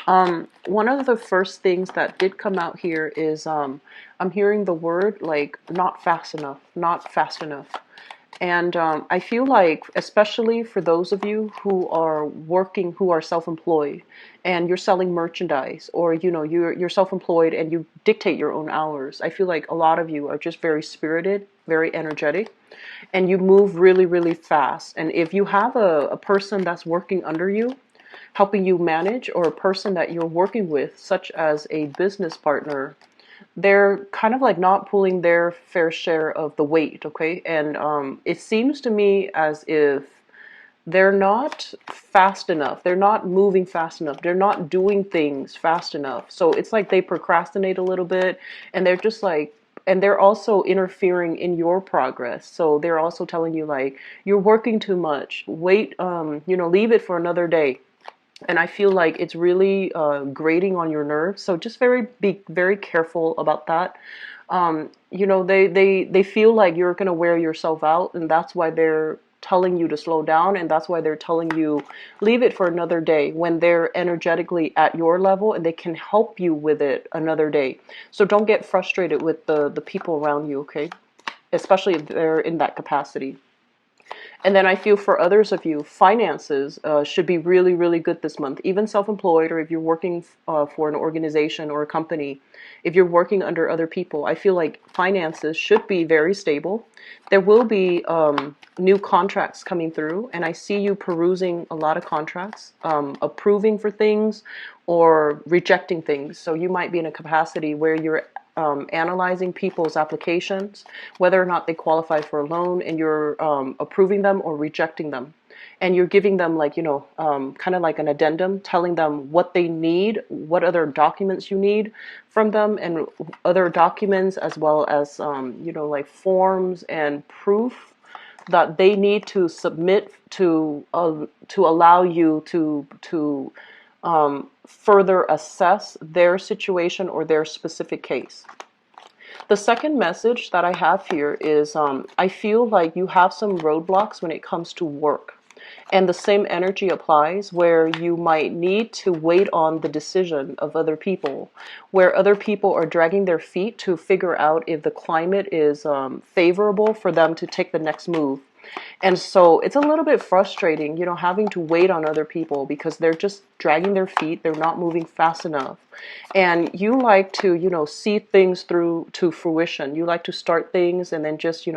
One of the first things that did come out here is I'm hearing the word like not fast enough, not fast enough. And I feel like, especially for those of you who are working, who are self-employed, and you're selling merchandise, or you're self-employed and you dictate your own hours. I feel like a lot of you are just very spirited, very energetic, and you move really, really fast. And if you have a person that's working under you, helping you manage, or a person that you're working with, such as a business partner, they're kind of like not pulling their fair share of the weight, okay? And it seems to me as if they're not fast enough. They're not moving fast enough. They're not doing things fast enough. So it's like they procrastinate a little bit, and they're just like, and they're also interfering in your progress. So they're also telling you like, you're working too much. Wait, leave it for another day. And I feel like it's really grating on your nerves. So just be very careful about that. They feel like you're gonna wear yourself out, and that's why they're telling you to slow down, and that's why they're telling you leave it for another day when they're energetically at your level and they can help you with it another day. So don't get frustrated with the people around you, okay? Especially if they're in that capacity. And then I feel for others of you, finances should be really, really good this month. Even self-employed, or if you're working for an organization or a company, if you're working under other people, I feel like finances should be very stable. There will be new contracts coming through, and I see you perusing a lot of contracts, approving for things or rejecting things. So you might be in a capacity where you're analyzing people's applications, whether or not they qualify for a loan, and you're approving them or rejecting them. And you're giving them like, kind of like an addendum, telling them what they need, what other documents you need from them, and other documents as well as, like forms and proof that they need to submit to allow you to further assess their situation or their specific case. The second message that I have here is I feel like you have some roadblocks when it comes to work. And the same energy applies where you might need to wait on the decision of other people, where other people are dragging their feet to figure out if the climate is favorable for them to take the next move. And so it's a little bit frustrating, having to wait on other people because they're just dragging their feet. They're not moving fast enough. And you like to, see things through to fruition. You like to start things and then just,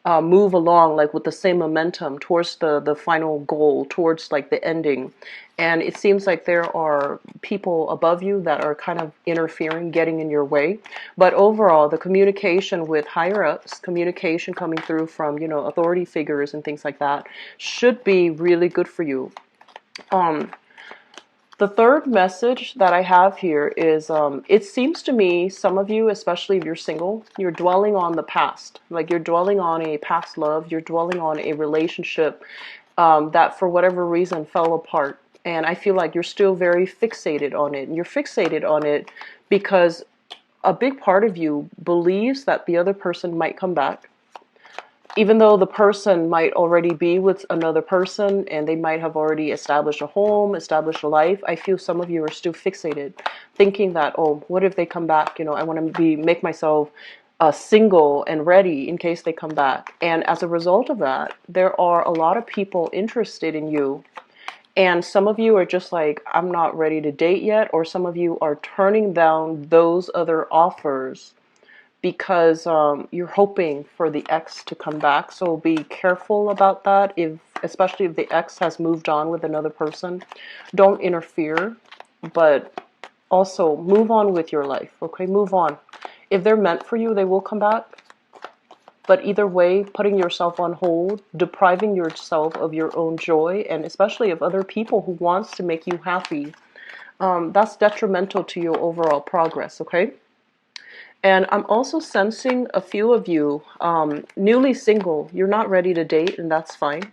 move along like with the same momentum towards the final goal, towards like the ending. And it seems like there are people above you that are kind of interfering, getting in your way. But overall, the communication with higher ups, communication coming through from, authority figures and things like that should be really good for you. The third message that I have here is it seems to me, some of you, especially if you're single, you're dwelling on the past. Like you're dwelling on a past love, you're dwelling on a relationship that for whatever reason fell apart. And I feel like you're still very fixated on it. And you're fixated on it because a big part of you believes that the other person might come back, even though the person might already be with another person and they might have already established a home, established a life. I feel some of you are still fixated, thinking that, oh, what if they come back? I want to make myself single and ready in case they come back. And as a result of that, there are a lot of people interested in you. And some of you are just like, I'm not ready to date yet. Or some of you are turning down those other offers because you're hoping for the ex to come back. So be careful about that, especially if the ex has moved on with another person. Don't interfere, but also move on with your life, okay? Move on. If they're meant for you, they will come back. But either way, putting yourself on hold, depriving yourself of your own joy, and especially of other people who wants to make you happy, that's detrimental to your overall progress, okay? And I'm also sensing a few of you, newly single, you're not ready to date, and that's fine.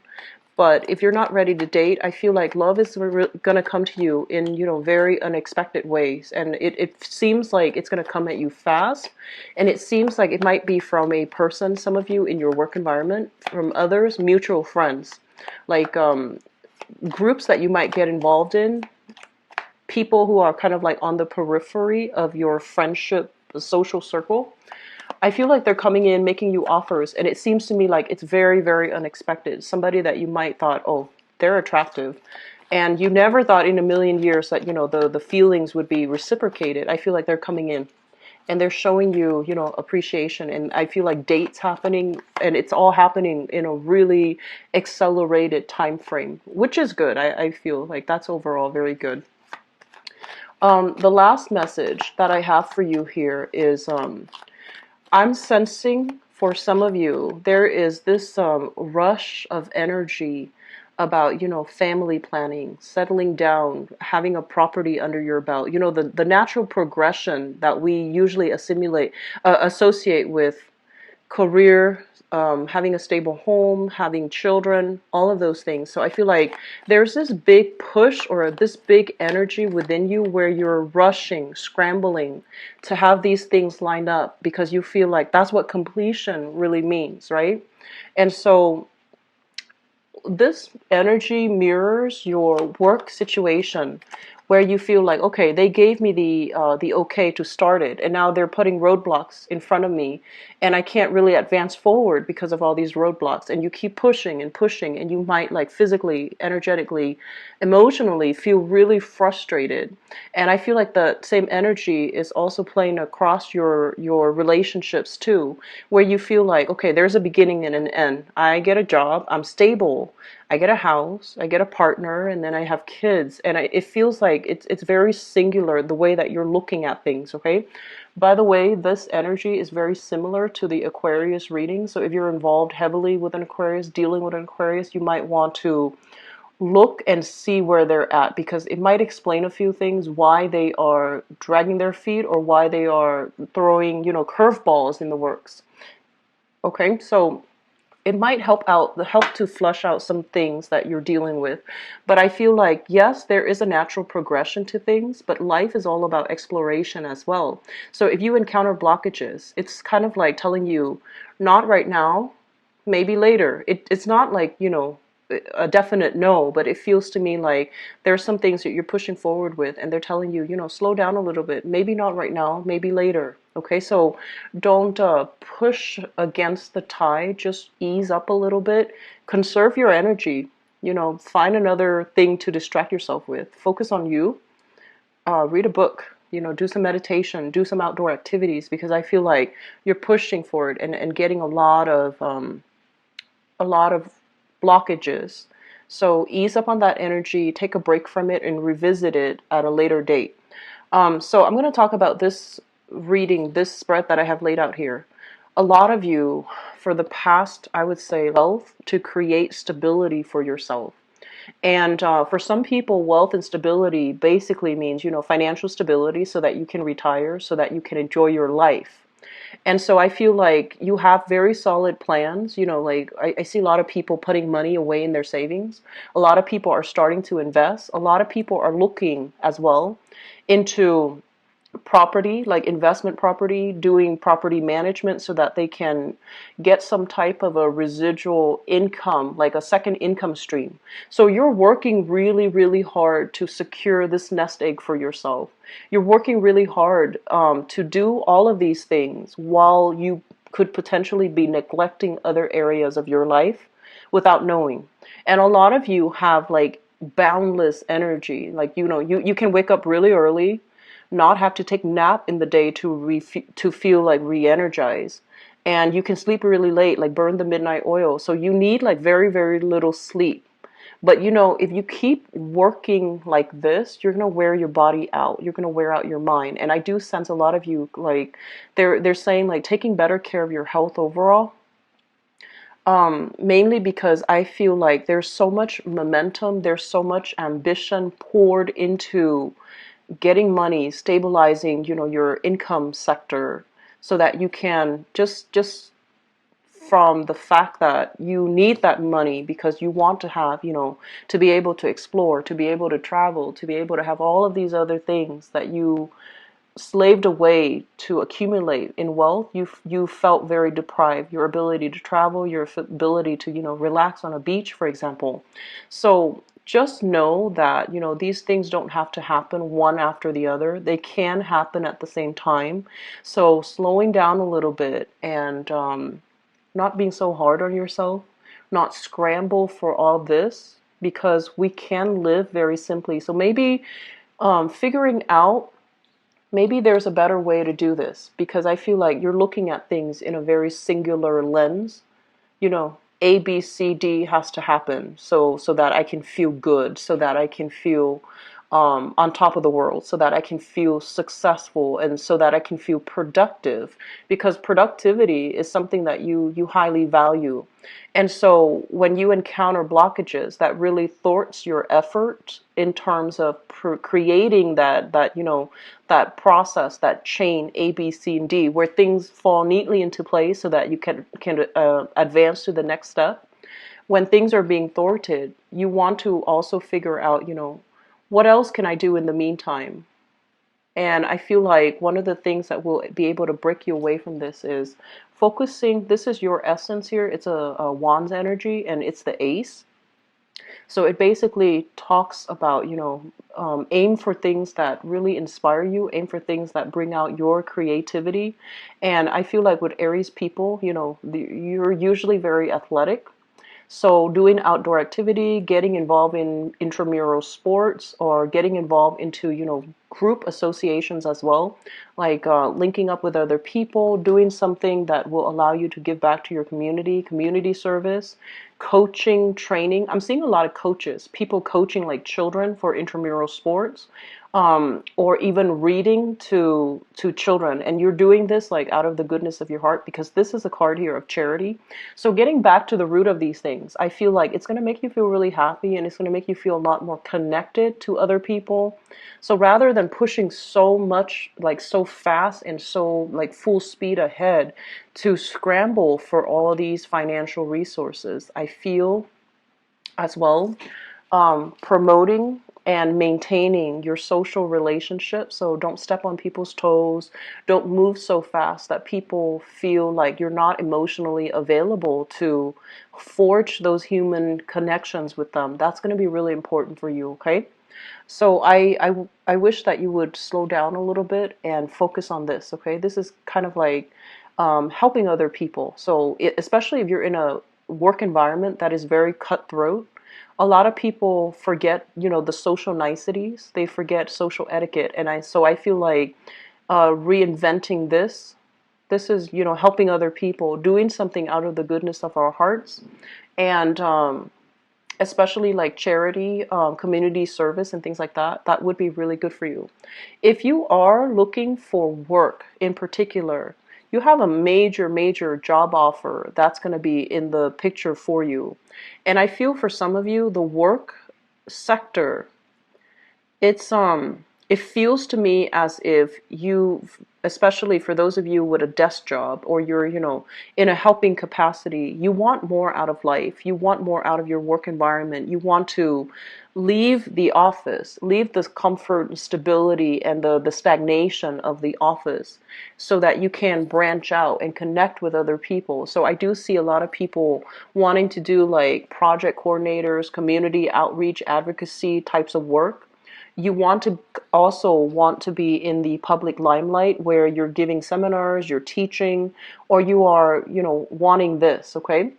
But if you're not ready to date, I feel like love is going to come to you in, very unexpected ways. And it seems like it's going to come at you fast. And it seems like it might be from a person, some of you in your work environment, from others, mutual friends, like groups that you might get involved in. people who are kind of like on the periphery of your friendship social circle, I feel like they're coming in making you offers, and it seems to me like it's very, very unexpected. Somebody that you might thought, oh, they're attractive, and you never thought in a million years that, the feelings would be reciprocated. I feel like they're coming in and they're showing you, appreciation, and I feel like dates happening, and it's all happening in a really accelerated time frame, which is good. I feel like that's overall very good. The last message that I have for you here is I'm sensing for some of you, there is this rush of energy about, family planning, settling down, having a property under your belt. The natural progression that we usually associate with career, having a stable home, having children, all of those things. So I feel like there's this big push or this big energy within you where you're rushing, scrambling to have these things lined up because you feel like that's what completion really means, right? And so this energy mirrors your work situation where you feel like, okay, they gave me the okay to start it, and now they're putting roadblocks in front of me, and I can't really advance forward because of all these roadblocks. And you keep pushing and pushing, and you might like physically, energetically, emotionally feel really frustrated. And I feel like the same energy is also playing across your relationships too, where you feel like, okay, there's a beginning and an end. I get a job, I'm stable, I get a house, I get a partner, and then I have kids. And it feels like it's very singular the way that you're looking at things, okay? By the way, this energy is very similar to the Aquarius reading. So if you're involved heavily with an Aquarius, dealing with an Aquarius, you might want to look and see where they're at, because it might explain a few things, why they are dragging their feet or why they are throwing, curveballs in the works. Okay, so it might help to flush out some things that you're dealing with. But I feel like, yes, there is a natural progression to things, but life is all about exploration as well. So if you encounter blockages, it's kind of like telling you, not right now, maybe later. It's not like, a definite no, but it feels to me like there's some things that you're pushing forward with, and they're telling you, slow down a little bit. Maybe not right now, maybe later. Okay, so don't push against the tide. Just ease up a little bit. Conserve your energy. Find another thing to distract yourself with. Focus on you. Read a book. Do some meditation. Do some outdoor activities, because I feel like you're pushing for it and getting a lot of blockages. So ease up on that energy, take a break from it, and revisit it at a later date. So I'm going to talk about this reading, this spread that I have laid out here. A lot of you, for the past, I would say, wealth to create stability for yourself. And for some people, wealth and stability basically means, financial stability so that you can retire, so that you can enjoy your life. And so I feel like you have very solid plans. Like I see a lot of people putting money away in their savings. A lot of people are starting to invest. A lot of people are looking as well into property, like investment property, doing property management so that they can get some type of a residual income, like a second income stream. So you're working really, really hard to secure this nest egg for yourself. You're working really hard to do all of these things while you could potentially be neglecting other areas of your life without knowing. And a lot of you have like boundless energy. Like, you can wake up really early, not have to take nap in the day to feel like re-energized, and you can sleep really late, like burn the midnight oil. So you need like very, very little sleep. But if you keep working like this, you're gonna wear your body out. You're gonna wear out your mind. And I do sense a lot of you, like they're saying like taking better care of your health overall. Mainly because I feel like there's so much momentum, there's so much ambition poured into getting money, stabilizing, your income sector, so that you can just from the fact that you need that money because you want to have, to be able to explore, to be able to travel, to be able to have all of these other things that you slaved away to accumulate in wealth. You felt very deprived. Your ability to travel, your ability to, relax on a beach, for example. So just know that, these things don't have to happen one after the other. They can happen at the same time. So slowing down a little bit and not being so hard on yourself, not scramble for all this, because we can live very simply. So maybe figuring out, maybe there's a better way to do this, because I feel like you're looking at things in a very singular lens. A, B, C, D has to happen so that I can feel good, so that I can feel on top of the world, so that I can feel successful, and so that I can feel productive, because productivity is something that you highly value. And so when you encounter blockages that really thwarts your effort in terms of creating that process, that chain A, B, C, and D, where things fall neatly into place so that you can advance to the next step. When things are being thwarted, you want to also figure out, what else can I do in the meantime? And I feel like one of the things that will be able to break you away from this is focusing. This is your essence here. It's a Wands energy, and it's the Ace. So it basically talks about, aim for things that really inspire you, aim for things that bring out your creativity. And I feel like with Aries people, you're usually very athletic. So doing outdoor activity, getting involved in intramural sports, or getting involved into, group associations as well, like linking up with other people, doing something that will allow you to give back to your community service, coaching, training. I'm seeing a lot of coaches, people coaching like children for intramural sports, or even reading to children. And you're doing this like out of the goodness of your heart, because this is a card here of charity. So getting back to the root of these things, I feel like it's going to make you feel really happy, and it's going to make you feel a lot more connected to other people. So rather than pushing so much, like so fast and so like full speed ahead to scramble for all of these financial resources, I feel as well promoting and maintaining your social relationships. So don't step on people's toes. Don't move so fast that people feel like you're not emotionally available to forge those human connections with them. That's going to be really important for you, okay? So I wish that you would slow down a little bit and focus on this, okay? This is kind of like helping other people. So especially if you're in a work environment that is very cutthroat, a lot of people forget, the social niceties. They forget social etiquette. And I feel like reinventing this. This is, helping other people, doing something out of the goodness of our hearts. And especially like charity, community service, and things like that, that would be really good for you. If you are looking for work in particular, you have a major job offer that's going to be in the picture for you. And I feel for some of you, the work sector, it feels to me as if you, especially for those of you with a desk job, or you're, in a helping capacity, you want more out of life. You want more out of your work environment. You want to leave the office, leave the comfort and stability and the stagnation of the office, so that you can branch out and connect with other people. So I do see a lot of people wanting to do like project coordinators, community outreach, advocacy types of work. You want to be in the public limelight, where you're giving seminars, you're teaching, or you are, wanting this, okay?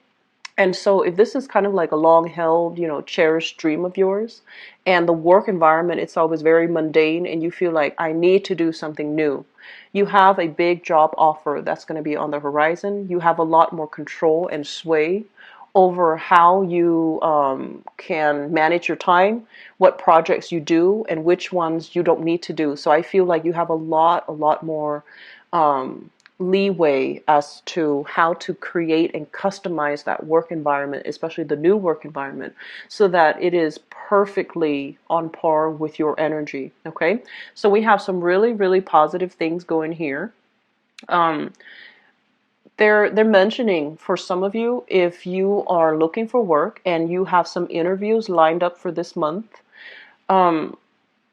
And so if this is kind of like a long held, cherished dream of yours, and the work environment, it's always very mundane, and you feel like I need to do something new, you have a big job offer that's going to be on the horizon. You have a lot more control and sway over how you can manage your time, what projects you do, and which ones you don't need to do. So I feel like you have a lot more leeway as to how to create and customize that work environment, especially the new work environment, so that it is perfectly on par with your energy. Okay, so we have some really positive things going here. Um, they're mentioning, for some of you, if you are looking for work and you have some interviews lined up for this month, um,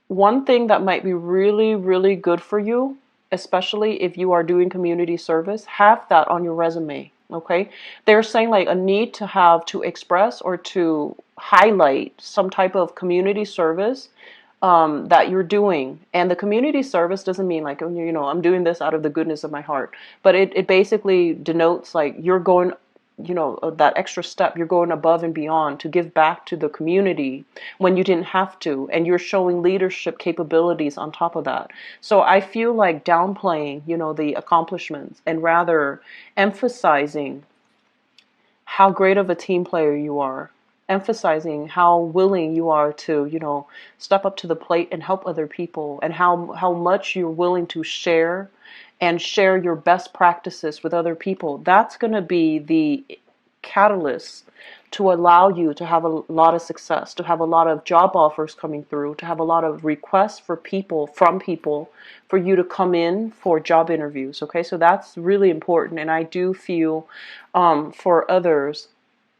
one thing that might be really good for you, especially if you are doing community service, have that on your resume. Okay, they're saying like a need to have to express or to highlight some type of community service that you're doing. And the community service doesn't mean like, I'm doing this out of the goodness of my heart, but it basically denotes like you're going, that extra step, you're going above and beyond to give back to the community when you didn't have to, and you're showing leadership capabilities on top of that. So I feel like downplaying, the accomplishments, and rather emphasizing how great of a team player you are, emphasizing how willing you are to, step up to the plate and help other people, and how much you're willing to share and share your best practices with other people. That's going to be the catalyst to allow you to have a lot of success, to have a lot of job offers coming through, to have a lot of requests from people for you to come in for job interviews. Okay, so that's really important. And I do feel for others,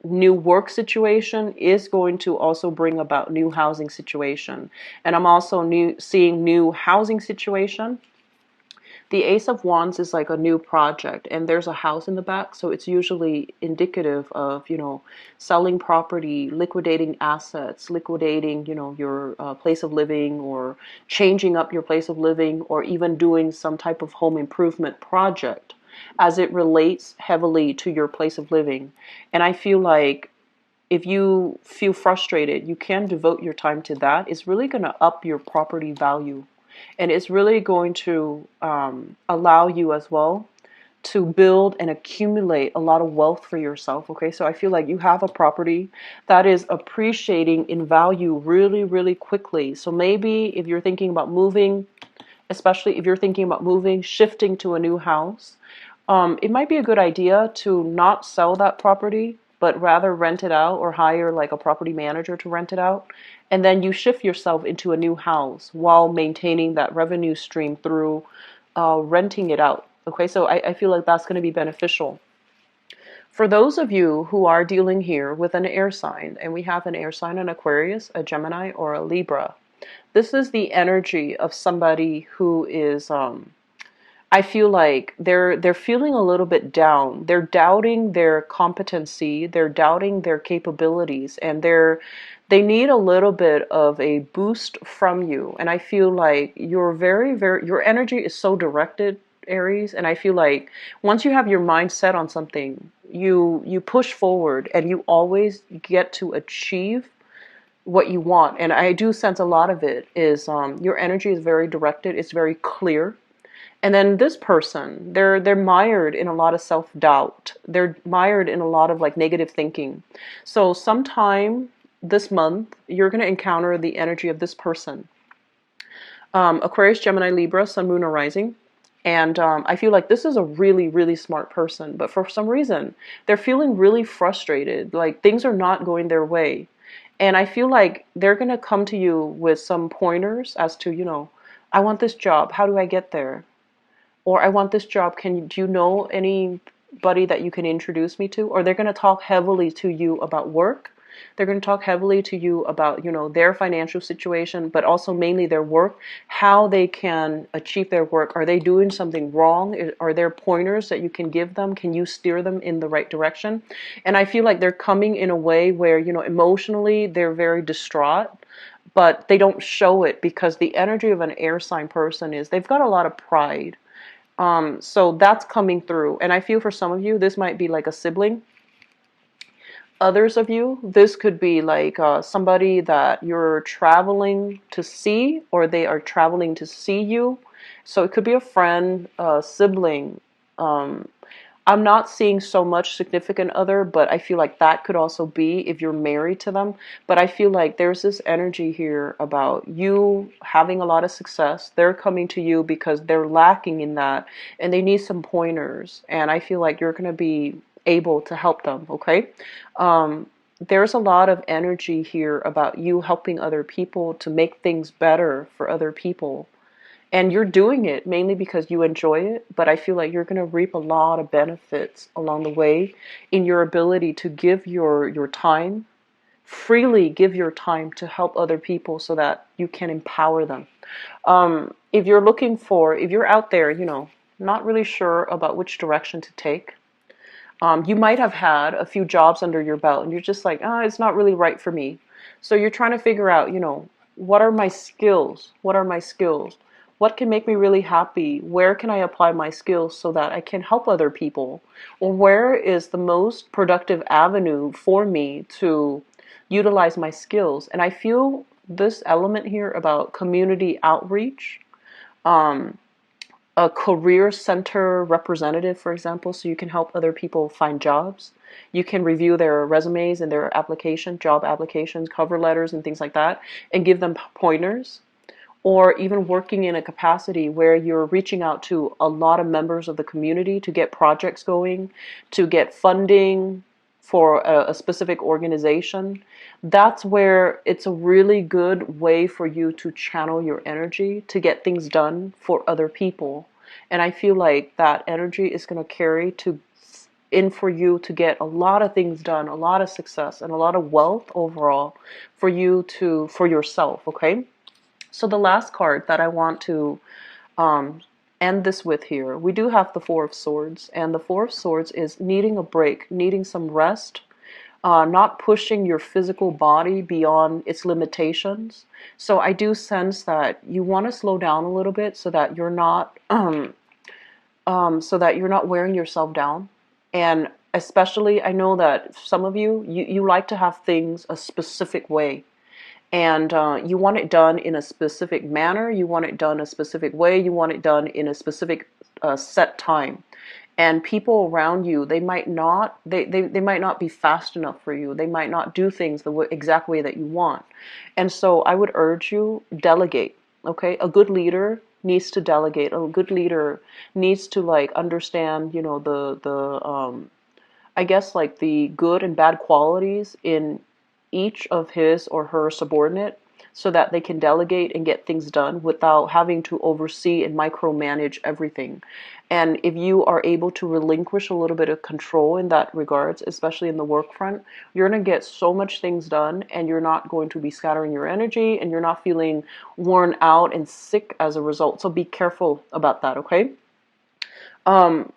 new work situation is going to also bring about new housing situation. And I'm also seeing new housing situation. The Ace of Wands is like a new project, and there's a house in the back, so it's usually indicative of, selling property, liquidating assets, liquidating, your place of living, or changing up your place of living, or even doing some type of home improvement project as it relates heavily to your place of living. And I feel like if you feel frustrated, you can devote your time to that. It's really going to up your property value. And it's really going to allow you as well to build and accumulate a lot of wealth for yourself. Okay, so I feel like you have a property that is appreciating in value really, really quickly. So maybe if you're thinking about moving, especially if you're thinking about moving, shifting to a new house, it might be a good idea to not sell that property, but rather rent it out or hire like a property manager to rent it out. And then you shift yourself into a new house while maintaining that revenue stream through renting it out. Okay, so I feel like that's going to be beneficial. For those of you who are dealing here with an air sign, and we have an air sign, an Aquarius, a Gemini, or a Libra, this is the energy of somebody who is I feel like they're feeling a little bit down. They're doubting their competency, they're doubting their capabilities, and they need a little bit of a boost from you. And I feel like you're your energy is so directed, Aries, and I feel like once you have your mind set on something, you push forward and you always get to achieve what you want. And I do sense a lot of it is your energy is very directed, it's very clear. And then this person, they're mired in a lot of self-doubt. They're mired in a lot of like negative thinking. So sometime this month, you're going to encounter the energy of this person. Aquarius, Gemini, Libra, Sun, Moon, or Rising. And I feel like this is a really, really smart person. But for some reason, they're feeling really frustrated. Like things are not going their way. And I feel like they're going to come to you with some pointers as to, I want this job. How do I get there? Or I want this job. Do you know anybody that you can introduce me to? Or they're going to talk heavily to you about work. They're going to talk heavily to you about, their financial situation, but also mainly their work, how they can achieve their work. Are they doing something wrong? Are there pointers that you can give them? Can you steer them in the right direction? And I feel like they're coming in a way where, emotionally they're very distraught, but they don't show it because the energy of an air sign person is they've got a lot of pride. So that's coming through. And I feel for some of you, this might be like a sibling. Others of you, this could be like somebody that you're traveling to see, or they are traveling to see you. So it could be a friend, a sibling. I'm not seeing so much significant other, but I feel like that could also be if you're married to them. But I feel like there's this energy here about you having a lot of success. They're coming to you because they're lacking in that and they need some pointers. And I feel like you're going to be able to help them, okay? There's a lot of energy here about you helping other people to make things better for other people. And you're doing it mainly because you enjoy it, but I feel like you're going to reap a lot of benefits along the way in your ability to give your time, freely give your time to help other people so that you can empower them. If you're out there, not really sure about which direction to take, You might have had a few jobs under your belt and you're just like, ah, it's not really right for me. So you're trying to figure out, what are my skills? What are my skills? What can make me really happy? Where can I apply my skills so that I can help other people? Or where is the most productive avenue for me to utilize my skills? And I feel this element here about community outreach, um, a career center representative, for example, so you can help other people find jobs. You can review their resumes and their job applications, cover letters, and things like that, and give them pointers. Or even working in a capacity where you're reaching out to a lot of members of the community to get projects going, to get funding for a specific organization. That's where it's a really good way for you to channel your energy to get things done for other people. And I feel like that energy is going to carry to in for you to get a lot of things done, a lot of success, and a lot of wealth overall for yourself, okay? So the last card that I want to um, end this with here, we do have the Four of Swords, and the Four of Swords is needing a break, needing some rest, not pushing your physical body beyond its limitations. So I do sense that you want to slow down a little bit so that you're not wearing yourself down. And especially, I know that some of you like to have things a specific way, and you want it done in a specific manner, you want it done a specific way, you want it done in a specific set time. And people around you, they might not be fast enough for you, they might not do things the exact way that you want. And so I would urge you, delegate. Okay, a good leader needs to delegate. A good leader needs to like understand, the I guess like the good and bad qualities in each of his or her subordinate so that they can delegate and get things done without having to oversee and micromanage everything. And if you are able to relinquish a little bit of control in that regards, especially in the work front, you're going to get so much things done and you're not going to be scattering your energy and you're not feeling worn out and sick as a result. So be careful about that, okay?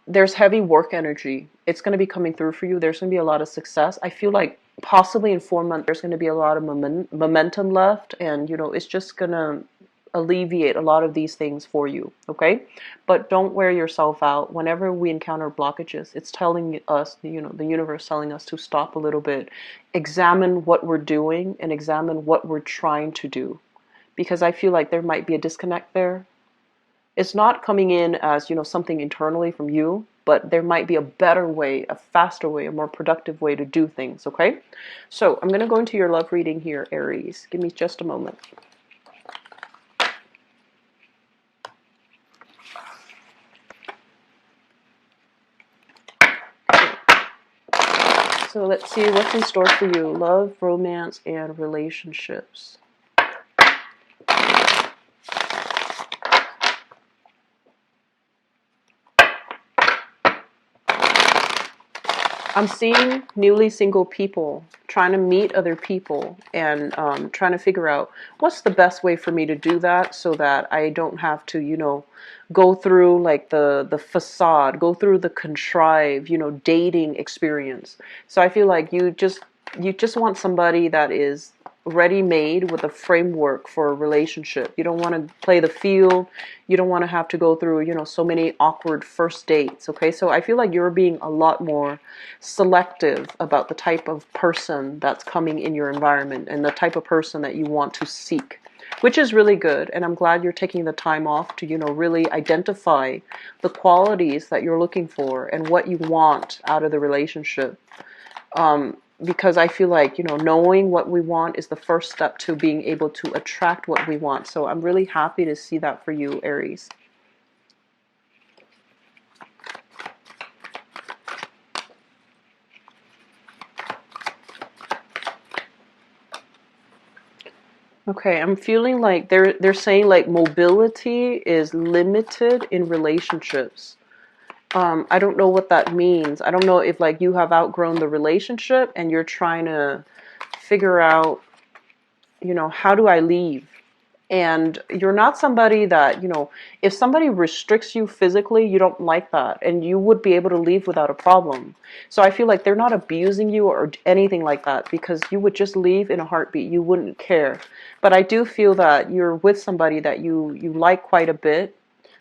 There's heavy work energy. It's going to be coming through for you. There's going to be a lot of success. I feel like possibly in 4 months, there's going to be a lot of momentum left, and it's just going to alleviate a lot of these things for you, okay? But don't wear yourself out. Whenever we encounter blockages, it's telling us, the universe telling us to stop a little bit, examine what we're doing, and examine what we're trying to do. Because I feel like there might be a disconnect there. It's not coming in as, something internally from you, but there might be a better way, a faster way, a more productive way to do things, okay? So I'm going to go into your love reading here, Aries. Give me just a moment. So let's see what's in store for you. Love, romance, and relationships. I'm seeing newly single people trying to meet other people and trying to figure out what's the best way for me to do that so that I don't have to, go through like the facade, go through the contrived, dating experience. So I feel like you just want somebody that is ready-made with a framework for a relationship. You don't want to play the field. You don't want to have to go through, so many awkward first dates. Okay, so I feel like you're being a lot more selective about the type of person that's coming in your environment and the type of person that you want to seek, which is really good. And I'm glad you're taking the time off to, really identify the qualities that you're looking for and what you want out of the relationship. Because I feel like, knowing what we want is the first step to being able to attract what we want. So I'm really happy to see that for you, Aries. Okay, I'm feeling like they're saying like mobility is limited in relationships. I don't know what that means. I don't know if like you have outgrown the relationship and you're trying to figure out, how do I leave? And you're not somebody that, if somebody restricts you physically, you don't like that. And you would be able to leave without a problem. So I feel like they're not abusing you or anything like that, because you would just leave in a heartbeat. You wouldn't care. But I do feel that you're with somebody that you like quite a bit.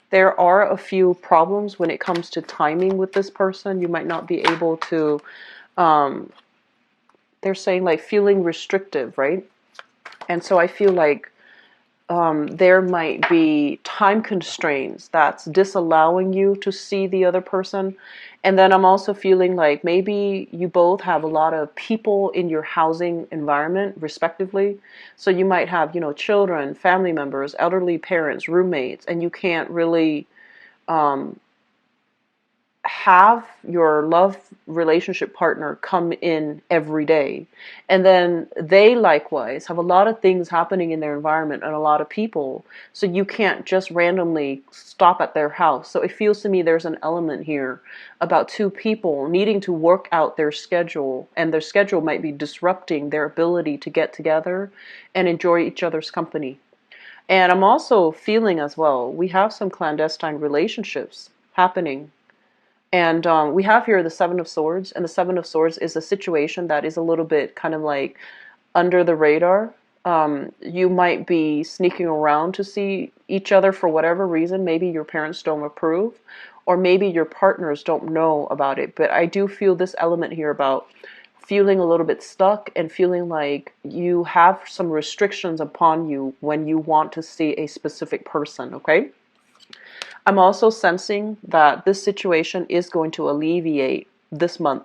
There are a few problems when it comes to timing with this person. You might not be able to, um, they're saying like feeling restrictive, right? And so I feel like there might be time constraints that's disallowing you to see the other person. And then I'm also feeling like maybe you both have a lot of people in your housing environment, respectively. So you might have, children, family members, elderly parents, roommates, and you can't really um, have your love relationship partner come in every day. And then they likewise have a lot of things happening in their environment and a lot of people. So you can't just randomly stop at their house. So it feels to me there's an element here about two people needing to work out their schedule, and their schedule might be disrupting their ability to get together and enjoy each other's company. And I'm also feeling as well, we have some clandestine relationships happening. And we have here the Seven of Swords, and the Seven of Swords is a situation that is a little bit kind of like under the radar. You might be sneaking around to see each other for whatever reason. Maybe your parents don't approve, or maybe your partners don't know about it. But I do feel this element here about feeling a little bit stuck and feeling like you have some restrictions upon you when you want to see a specific person, okay? I'm also sensing that this situation is going to alleviate this month.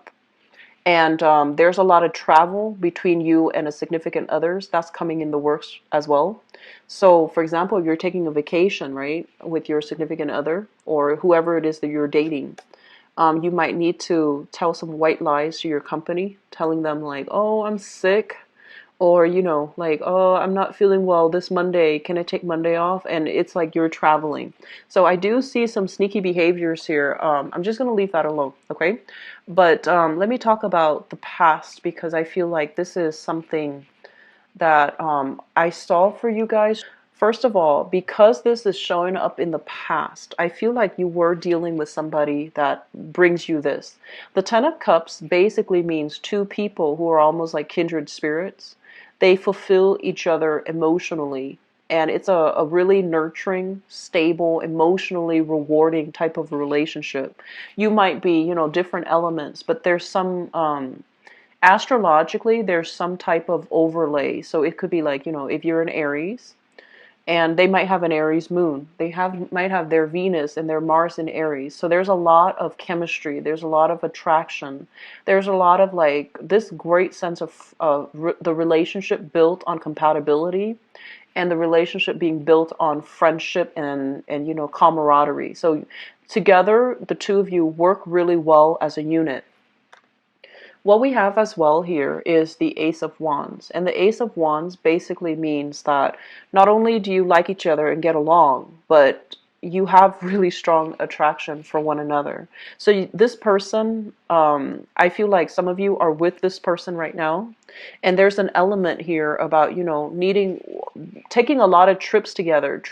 And there's a lot of travel between you and a significant others that's coming in the works as well. So, for example, if you're taking a vacation, right, with your significant other or whoever it is that you're dating, you might need to tell some white lies to your company, telling them like, oh, I'm sick, or, like, oh, I'm not feeling well this Monday. Can I take Monday off? And it's like you're traveling. So I do see some sneaky behaviors here. I'm just going to leave that alone, okay? But let me talk about the past, because I feel like this is something that I saw for you guys. First of all, because this is showing up in the past, I feel like you were dealing with somebody that brings you this. The Ten of Cups basically means two people who are almost like kindred spirits. They fulfill each other emotionally, and it's a really nurturing, stable, emotionally rewarding type of relationship. You might be, different elements, but there's some astrologically, there's some type of overlay. So it could be like, if you're an Aries, and they might have an Aries moon. Might have their Venus and their Mars in Aries. So there's a lot of chemistry. There's a lot of attraction. There's a lot of like this great sense of the relationship built on compatibility, and the relationship being built on friendship and camaraderie. So together, the two of you work really well as a unit. What we have as well here is the Ace of Wands. And the Ace of Wands basically means that not only do you like each other and get along, but you have really strong attraction for one another. So this person, I feel like some of you are with this person right now. And there's an element here about, taking a lot of trips together,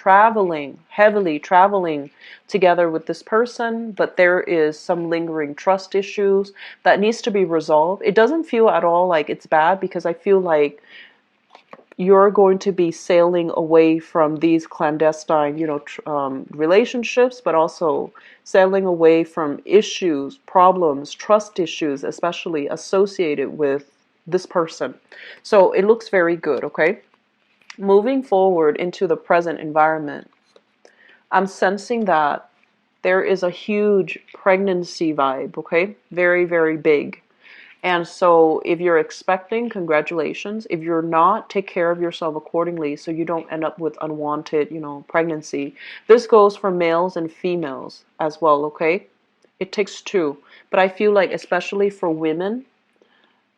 heavily traveling together with this person, but there is some lingering trust issues that needs to be resolved. It doesn't feel at all like it's bad, because I feel like you're going to be sailing away from these clandestine, relationships, but also sailing away from issues, problems, trust issues, especially associated with this person. So it looks very good, okay? Moving forward into the present environment, I'm sensing that there is a huge pregnancy vibe, okay? Very, very big. And so if you're expecting, congratulations. If you're not, take care of yourself accordingly so you don't end up with unwanted, pregnancy. This goes for males and females as well, okay? It takes two. But I feel like especially for women,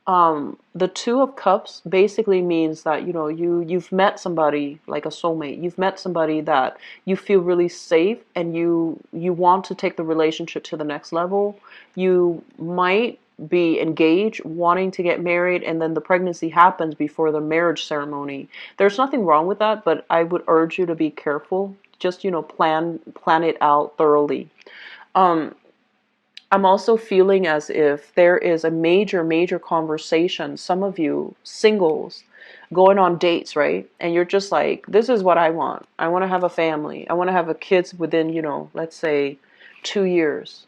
the Two of Cups basically means that, you've met somebody like a soulmate. You've met somebody that you feel really safe, and you want to take the relationship to the next level. You might be engaged, wanting to get married, and then the pregnancy happens before the marriage ceremony. There's nothing wrong with that, but I would urge you to be careful. Just, plan it out thoroughly. Um, I'm also feeling as if there is a major, major conversation. Some of you singles going on dates, right? And you're just like, this is what I want. I want to have a family. I want to have a kids within, let's say 2 years.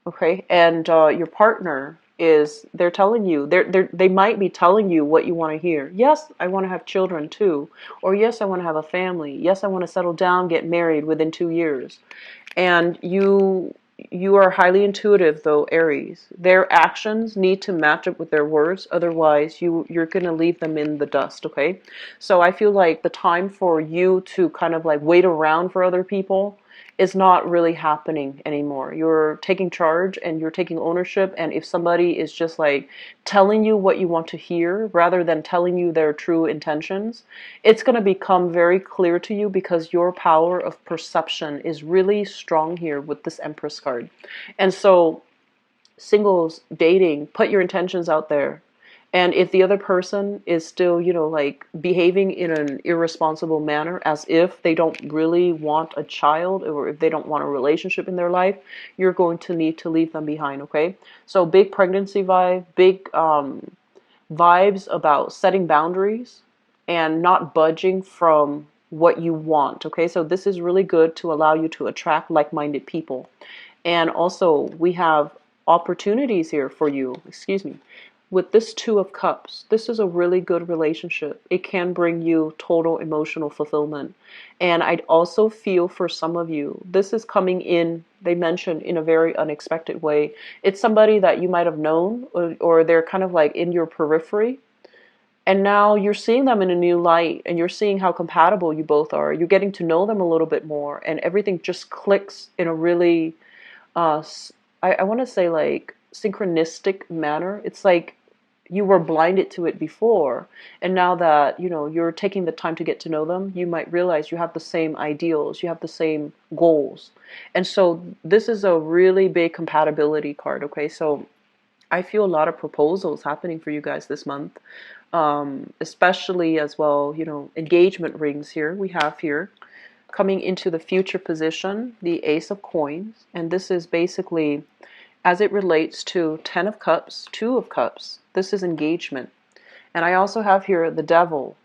Okay. And your partner they're telling you, they might be telling you what you want to hear. Yes, I want to have children too. Or yes, I want to have a family. Yes, I want to settle down, get married within 2 years. And you are highly intuitive though, Aries. Their actions need to match up with their words, otherwise you're going to leave them in the dust, okay? So I feel like the time for you to kind of like wait around for other people is not really happening anymore. You're taking charge and you're taking ownership, and if somebody is just like telling you what you want to hear rather than telling you their true intentions, it's going to become very clear to you because your power of perception is really strong here with this Empress card. And so, singles dating, put your intentions out there. And if the other person is still, like behaving in an irresponsible manner as if they don't really want a child or if they don't want a relationship in their life, you're going to need to leave them behind, okay? So big pregnancy vibe, big vibes about setting boundaries and not budging from what you want, okay? So this is really good to allow you to attract like-minded people. And also, we have opportunities here for you, excuse me, with this Two of Cups. This is a really good relationship. It can bring you total emotional fulfillment. And I'd also feel for some of you, this is coming in, they mentioned, in a very unexpected way. It's somebody that you might have known, or they're kind of like in your periphery. And now you're seeing them in a new light, and you're seeing how compatible you both are. You're getting to know them a little bit more, and everything just clicks in a really uh, I want to say like synchronistic manner. It's like you were blinded to it before, and now that you're taking the time to get to know them, you might realize you have the same ideals, you have the same goals. And so this is a really big compatibility card, okay? So I feel a lot of proposals happening for you guys this month, especially as well, engagement rings here we have here. Coming into the future position, the Ace of Coins, and this is basically as it relates to Ten of Cups, Two of Cups. This is engagement. And I also have here the Devil,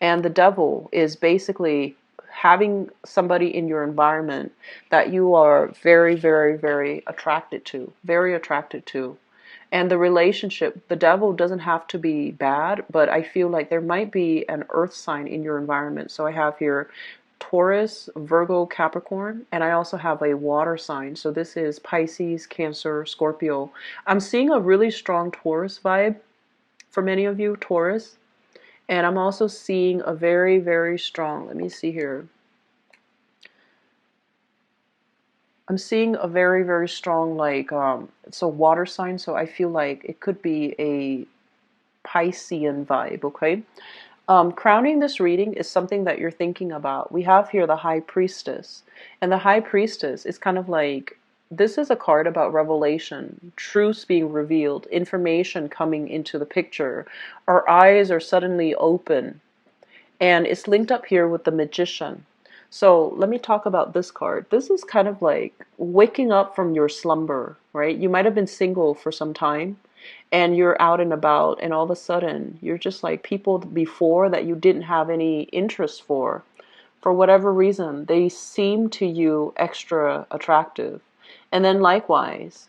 and the Devil is basically having somebody in your environment that you are very, very, very attracted to, very attracted to. And the relationship, the Devil doesn't have to be bad, but I feel like there might be an earth sign in your environment. So I have here Taurus, Virgo, Capricorn, and I also have a water sign. So this is Pisces, Cancer, Scorpio. I'm seeing a really strong Taurus vibe for many of you, Taurus. And I'm also seeing a very, very strong, let me see here. I'm seeing a very, very strong, like, it's a water sign, so I feel like it could be a Piscean vibe, okay? Crowning this reading is something that you're thinking about. We have here the High Priestess, and the High Priestess is kind of like, this is a card about revelation, truths being revealed, information coming into the picture. Our eyes are suddenly open, and it's linked up here with the Magician. So let me talk about this card. This is kind of like waking up from your slumber, right? You might have been single for some time and you're out and about, and all of a sudden you're just like people before that you didn't have any interest for whatever reason, they seem to you extra attractive. And then likewise,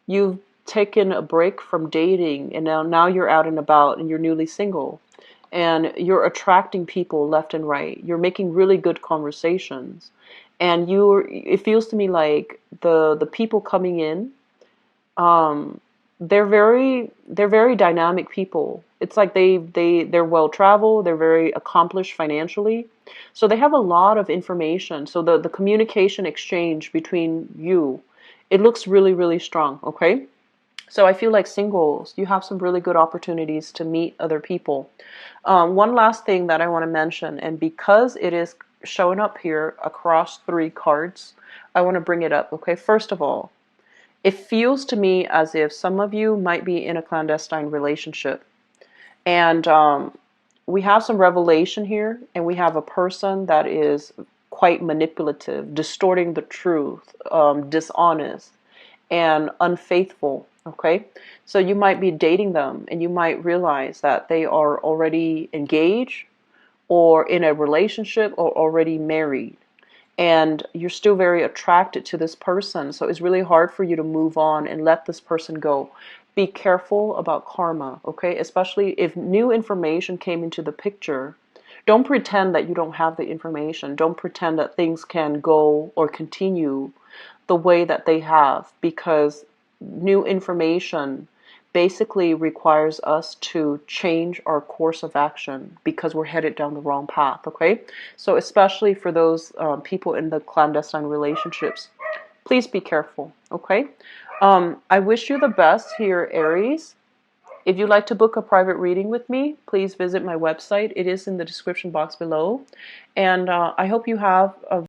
you've taken a break from dating, and now you're out and about and you're newly single, and you're attracting people left and right. You're making really good conversations, and it feels to me like the people coming in, um, they're very dynamic people. It's like they're well traveled, they're very accomplished financially. So they have a lot of information. So the communication exchange between you, it looks really, really strong, okay? So I feel like singles, you have some really good opportunities to meet other people. One last thing that I want to mention, and because it is showing up here across three cards, I want to bring it up, okay? First of all, It feels to me as if some of you might be in a clandestine relationship. And we have some revelation here, and we have a person that is quite manipulative, distorting the truth, dishonest, and unfaithful. Okay, so you might be dating them, and you might realize that they are already engaged, or in a relationship, or already married. And you're still very attracted to this person. So it's really hard for you to move on and let this person go. Be careful about karma, okay? Especially if new information came into the picture. Don't pretend that you don't have the information. Don't pretend that things can go or continue the way that they have, because new information basically requires us to change our course of action because we're headed down the wrong path, okay? So especially for those people in the clandestine relationships, please be careful, okay? I wish you the best here, Aries. If you'd like to book a private reading with me, please visit my website. It is in the description box below. And I hope you have a